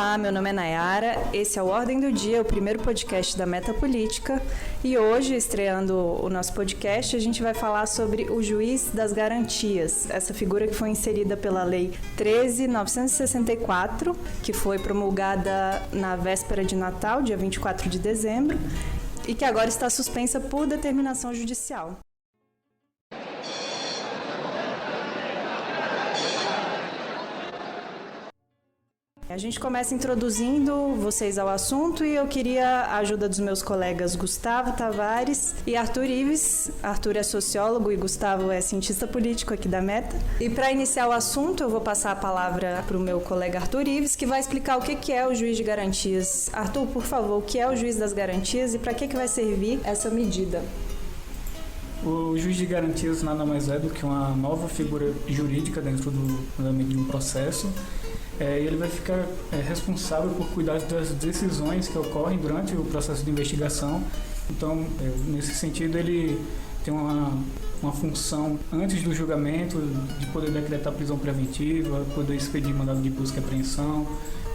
Olá, meu nome é Nayara, esse é o Ordem do Dia, o primeiro podcast da Metapolítica, e hoje, estreando o nosso podcast, a gente vai falar sobre o Juiz das Garantias, essa figura que foi inserida pela Lei 13.964, que foi promulgada na véspera de Natal, dia 24 de dezembro, e que agora está suspensa por determinação judicial. A gente começa introduzindo vocês ao assunto e eu queria a ajuda dos meus colegas Gustavo Tavares e Arthur Ives. Arthur é sociólogo e Gustavo é cientista político aqui da Meta. E para iniciar o assunto, eu vou passar a palavra para o meu colega Arthur Ives, que vai explicar o que é o juiz de garantias. Arthur, por favor, o que é o juiz das garantias e para que vai servir essa medida? O juiz de garantias nada mais é do que uma nova figura jurídica dentro do andamento de um processo. E ele vai ficar responsável por cuidar das decisões que ocorrem durante o processo de investigação. Então, nesse sentido, ele tem uma função antes do julgamento de poder decretar prisão preventiva, poder expedir mandado de busca e apreensão,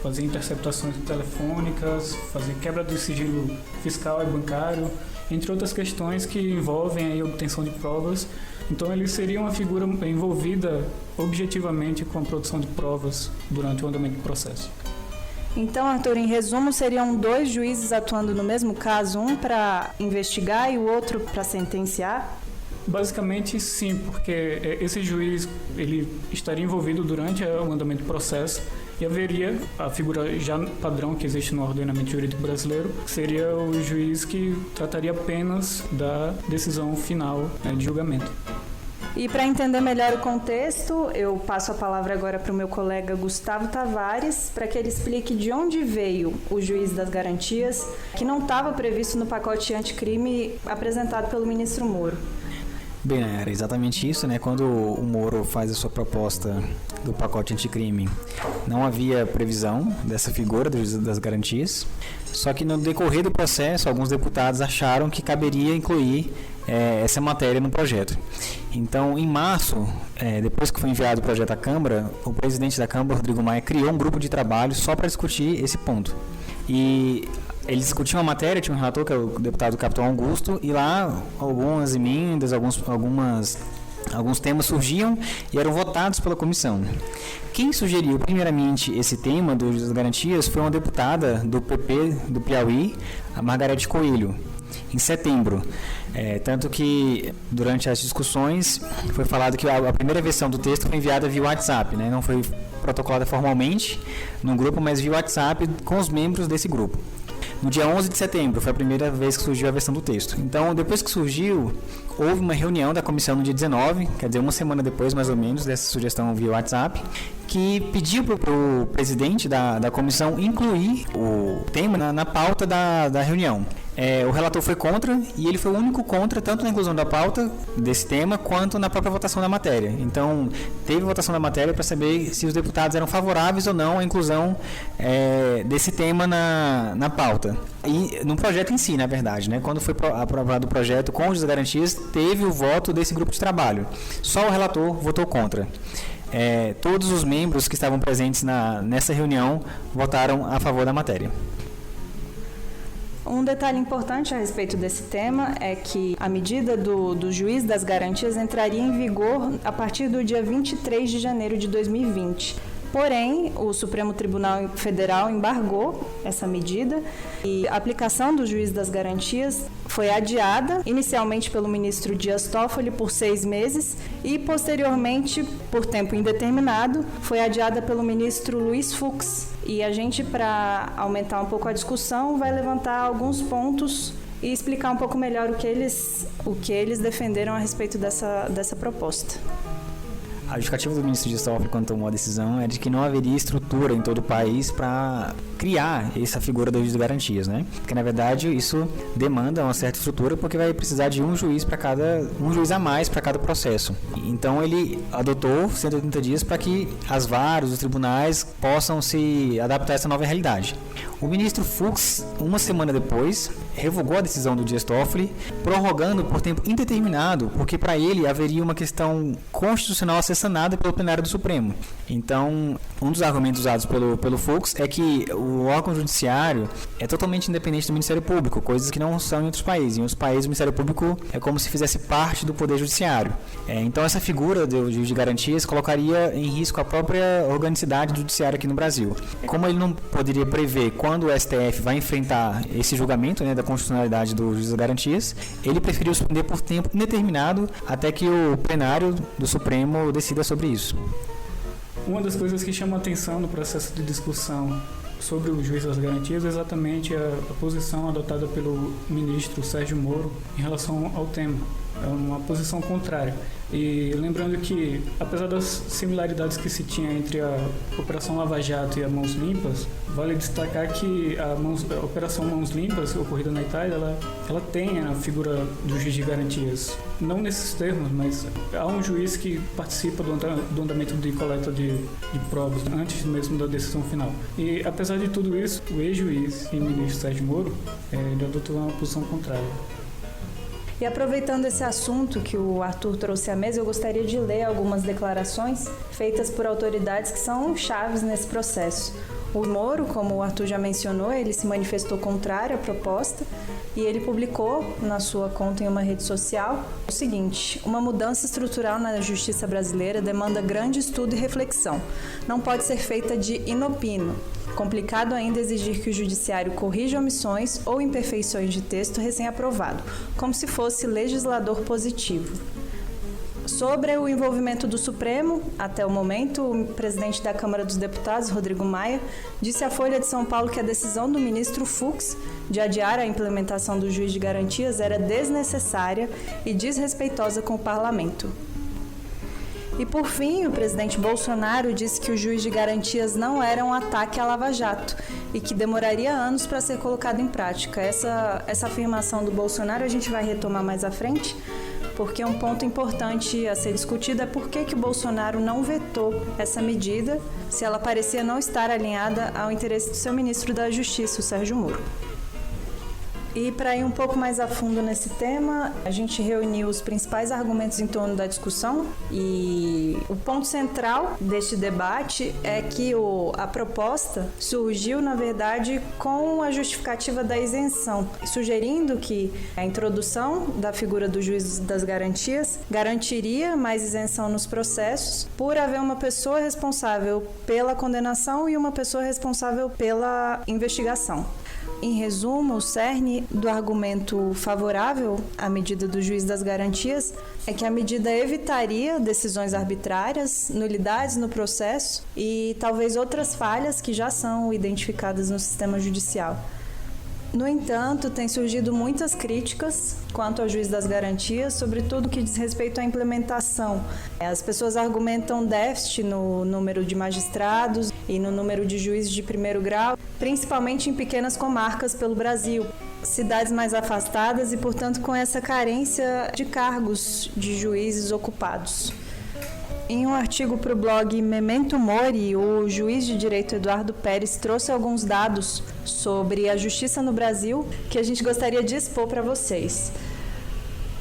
fazer interceptações telefônicas, fazer quebra do sigilo fiscal e bancário, entre outras questões que envolvem a obtenção de provas. Então ele seria uma figura envolvida objetivamente com a produção de provas durante o andamento do processo. Então, Arthur, em resumo, seriam dois juízes atuando no mesmo caso, um para investigar e o outro para sentenciar? Basicamente, sim, porque esse juiz ele estaria envolvido durante o andamento do processo e haveria a figura já padrão que existe no ordenamento jurídico brasileiro, seria o juiz que trataria apenas da decisão final, de julgamento. E para entender melhor o contexto, eu passo a palavra agora para o meu colega Gustavo Tavares, para que ele explique de onde veio o juiz das garantias, que não estava previsto no pacote anticrime apresentado pelo ministro Moro. Bem, era exatamente isso, né? Quando o Moro faz a sua proposta do pacote anticrime, não havia previsão dessa figura do juiz das garantias, só que no decorrer do processo, alguns deputados acharam que caberia incluir essa matéria no projeto. Então, em março, depois que foi enviado o projeto à Câmara, o presidente da Câmara, Rodrigo Maia, criou um grupo de trabalho só para discutir esse ponto. E eles discutiam a matéria, tinha um relator, que é o deputado Capitão Augusto, e lá algumas emendas, alguns temas surgiam e eram votados pela comissão. Quem sugeriu primeiramente esse tema das garantias foi uma deputada do PP do Piauí, a Margarete Coelho, em setembro. Tanto que durante as discussões foi falado que a primeira versão do texto foi enviada via WhatsApp, né? Não foi protocolada formalmente no grupo, mas via WhatsApp com os membros desse grupo. No dia 11 de setembro foi a primeira vez que surgiu a versão do texto. Então, depois que surgiu, houve uma reunião da comissão no dia 19, quer dizer, uma semana depois, mais ou menos, dessa sugestão via WhatsApp, que pediu para o presidente da comissão incluir o tema na pauta da reunião. O relator foi contra e ele foi o único contra, tanto na inclusão da pauta desse tema, quanto na própria votação da matéria. Então, teve votação da matéria para saber se os deputados eram favoráveis ou não à inclusão desse tema na pauta. E no projeto em si, na verdade, né? Quando foi aprovado o projeto com as garantias, teve o voto desse grupo de trabalho. Só o relator votou contra. Todos os membros que estavam presentes nessa reunião votaram a favor da matéria. Um detalhe importante a respeito desse tema é que a medida do juiz das garantias entraria em vigor a partir do dia 23 de janeiro de 2020. Porém, o Supremo Tribunal Federal embargou essa medida e a aplicação do juiz das garantias foi adiada, inicialmente pelo ministro Dias Toffoli por 6 meses e, posteriormente, por tempo indeterminado, foi adiada pelo ministro Luiz Fux. E a gente, para aumentar um pouco a discussão, vai levantar alguns pontos e explicar um pouco melhor o que eles defenderam a respeito dessa proposta. A justificativa do ministro Dias Toffoli, quando tomou a decisão, é de que não haveria estrutura em todo o país para criar essa figura do juiz de garantias, né? Porque, na verdade, isso demanda uma certa estrutura, porque vai precisar de um juiz a mais para cada processo. Então, ele adotou 180 dias para que as varas, os tribunais, possam se adaptar a essa nova realidade. O ministro Fux, uma semana depois, revogou a decisão do Dias Toffoli, prorrogando por tempo indeterminado, porque para ele haveria uma questão constitucional a ser sanada pelo plenário do Supremo. Então, um dos argumentos usados pelo Fux é que o órgão judiciário é totalmente independente do Ministério Público, coisas que não são em outros países. Em outros países, o Ministério Público é como se fizesse parte do Poder Judiciário. Então, essa figura do juiz de garantias colocaria em risco a própria organicidade do judiciário aqui no Brasil. Como ele não poderia prever quando o STF vai enfrentar esse julgamento, né, da constitucionalidade do juiz das garantias, ele preferiu suspender por tempo indeterminado até que o plenário do Supremo decida sobre isso. Uma das coisas que chama a atenção no processo de discussão sobre o juiz das garantias é exatamente a posição adotada pelo ministro Sérgio Moro em relação ao tema. É uma posição contrária. E lembrando que, apesar das similaridades que se tinha entre a Operação Lava Jato e a Mãos Limpas, vale destacar que a Operação Mãos Limpas, ocorrida na Itália, ela tem a figura do juiz de garantias. Não nesses termos, mas há um juiz que participa do andamento de coleta de provas, antes mesmo da decisão final. E, apesar de tudo isso, o ex-juiz e ministro Sérgio Moro, ele adotou uma posição contrária. E aproveitando esse assunto que o Arthur trouxe à mesa, eu gostaria de ler algumas declarações feitas por autoridades que são chaves nesse processo. O Moro, como o Arthur já mencionou, ele se manifestou contrário à proposta e ele publicou na sua conta em uma rede social o seguinte: uma mudança estrutural na justiça brasileira demanda grande estudo e reflexão. Não pode ser feita de inopino. Complicado ainda exigir que o judiciário corrija omissões ou imperfeições de texto recém-aprovado, como se fosse legislador positivo. Sobre o envolvimento do Supremo, até o momento, o presidente da Câmara dos Deputados, Rodrigo Maia, disse à Folha de São Paulo que a decisão do ministro Fux de adiar a implementação do juiz de garantias era desnecessária e desrespeitosa com o parlamento. E, por fim, o presidente Bolsonaro disse que o juiz de garantias não era um ataque à Lava Jato e que demoraria anos para ser colocado em prática. Essa afirmação do Bolsonaro a gente vai retomar mais à frente, porque um ponto importante a ser discutido é por que o Bolsonaro não vetou essa medida, se ela parecia não estar alinhada ao interesse do seu ministro da Justiça, o Sérgio Moro. E para ir um pouco mais a fundo nesse tema, a gente reuniu os principais argumentos em torno da discussão e o ponto central deste debate é que a proposta surgiu, na verdade, com a justificativa da isenção, sugerindo que a introdução da figura do juiz das garantias garantiria mais isenção nos processos por haver uma pessoa responsável pela condenação e uma pessoa responsável pela investigação. Em resumo, o cerne do argumento favorável à medida do juiz das garantias é que a medida evitaria decisões arbitrárias, nulidades no processo e talvez outras falhas que já são identificadas no sistema judicial. No entanto, tem surgido muitas críticas quanto ao juiz das garantias, sobretudo que diz respeito à implementação. As pessoas argumentam déficit no número de magistrados e no número de juízes de primeiro grau, principalmente em pequenas comarcas pelo Brasil, cidades mais afastadas e, portanto, com essa carência de cargos de juízes ocupados. Em um artigo para o blog Memento Mori, o juiz de direito Eduardo Pérez trouxe alguns dados sobre a justiça no Brasil que a gente gostaria de expor para vocês.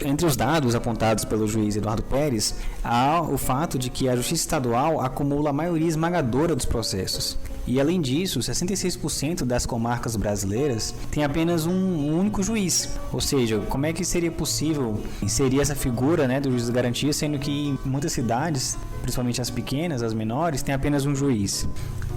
Entre os dados apontados pelo juiz Eduardo Pérez, há o fato de que a Justiça Estadual acumula a maioria esmagadora dos processos. E, além disso, 66% das comarcas brasileiras têm apenas um único juiz. Ou seja, como é que seria possível inserir essa figura, né, do juiz de garantia, sendo que em muitas cidades, principalmente as pequenas, as menores, tem apenas um juiz?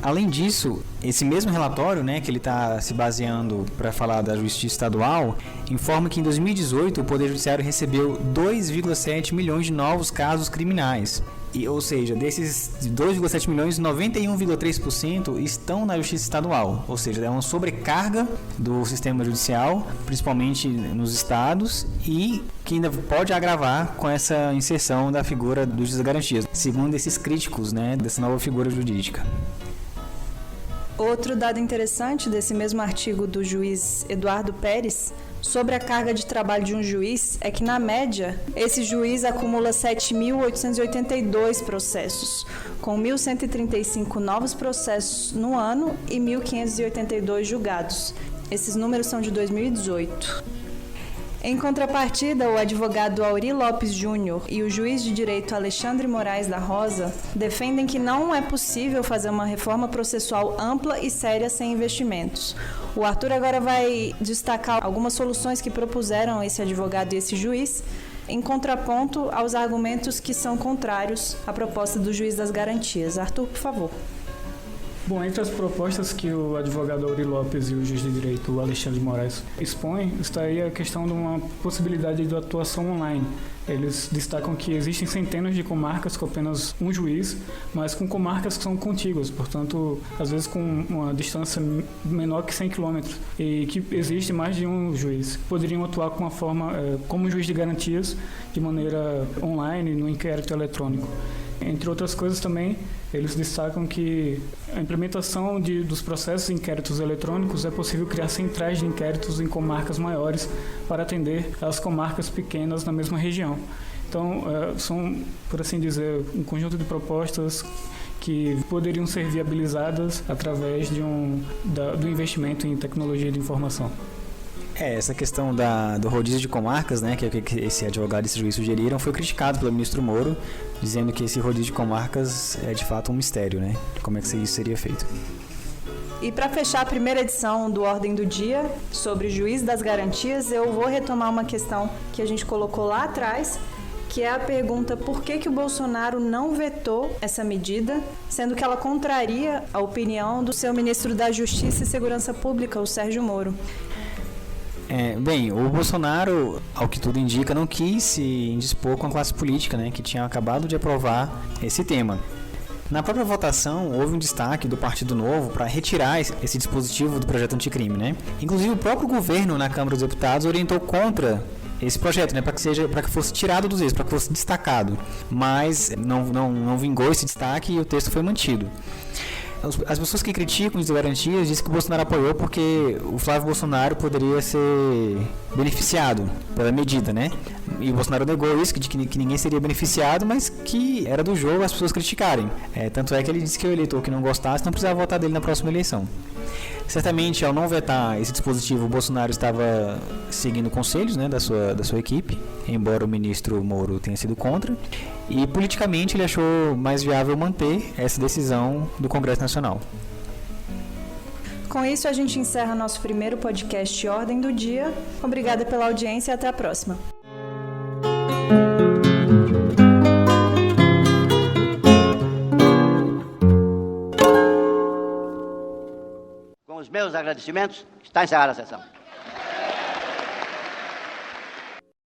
Além disso, esse mesmo relatório, né, que ele está se baseando para falar da Justiça Estadual, informa que em 2018 o Poder Judiciário recebeu 2,7 milhões de novos casos criminais. Ou seja, desses 2,7 milhões, 91,3% estão na Justiça Estadual. Ou seja, é uma sobrecarga do sistema judicial, principalmente nos estados, e que ainda pode agravar com essa inserção da figura do juiz das garantias, segundo esses críticos, né, dessa nova figura jurídica. Outro dado interessante desse mesmo artigo do juiz Eduardo Pérez sobre a carga de trabalho de um juiz é que, na média, esse juiz acumula 7.882 processos, com 1.135 novos processos no ano e 1.582 julgados. Esses números são de 2018. Em contrapartida, o advogado Auri Lopes Júnior e o juiz de direito Alexandre Moraes da Rosa defendem que não é possível fazer uma reforma processual ampla e séria sem investimentos. O Arthur agora vai destacar algumas soluções que propuseram esse advogado e esse juiz, em contraponto aos argumentos que são contrários à proposta do juiz das garantias. Arthur, por favor. Bom, entre as propostas que o advogado Auri Lopes e o juiz de direito Alexandre de Moraes expõem, está aí a questão de uma possibilidade de atuação online. Eles destacam que existem centenas de comarcas com apenas um juiz, mas com comarcas que são contíguas, portanto, às vezes com uma distância menor que 100 km, e que existe mais de um juiz. Poderiam atuar com uma forma, como juiz de garantias, de maneira online, no inquérito eletrônico. Entre outras coisas também, eles destacam que a implementação dos processos de inquéritos eletrônicos é possível criar centrais de inquéritos em comarcas maiores para atender as comarcas pequenas na mesma região. Então, são, por assim dizer, um conjunto de propostas que poderiam ser viabilizadas através do investimento em tecnologia de informação. Essa questão do rodízio de comarcas, né, que esse advogado e esse juiz sugeriram, foi criticado pelo ministro Moro, dizendo que esse rodízio de comarcas é de fato um mistério, né, de como é que isso seria feito. E para fechar a primeira edição do Ordem do Dia sobre juiz das garantias, eu vou retomar uma questão que a gente colocou lá atrás, que é a pergunta por que o Bolsonaro não vetou essa medida, sendo que ela contraria a opinião do seu ministro da Justiça e Segurança Pública, o Sérgio Moro. Bem, o Bolsonaro, ao que tudo indica, não quis se indispor com a classe política, né, que tinha acabado de aprovar esse tema. Na própria votação, houve um destaque do Partido Novo para retirar esse dispositivo do projeto anticrime, né? Inclusive, o próprio governo na Câmara dos Deputados orientou contra esse projeto, né, para que fosse tirado dos eixos, para que fosse destacado. Mas não vingou esse destaque e o texto foi mantido. As pessoas que criticam as garantias dizem que o Bolsonaro apoiou porque o Flávio Bolsonaro poderia ser beneficiado pela medida, né? E o Bolsonaro negou isso, que ninguém seria beneficiado, mas que era do jogo as pessoas criticarem. Tanto é que ele disse que o eleitor que não gostasse não precisava votar dele na próxima eleição. Certamente, ao não vetar esse dispositivo, o Bolsonaro estava seguindo conselhos, né, da sua equipe, embora o ministro Moro tenha sido contra. E politicamente ele achou mais viável manter essa decisão do Congresso Nacional. Com isso, a gente encerra nosso primeiro podcast Ordem do Dia. Obrigada pela audiência e até a próxima. Com os meus agradecimentos, está encerrada a sessão.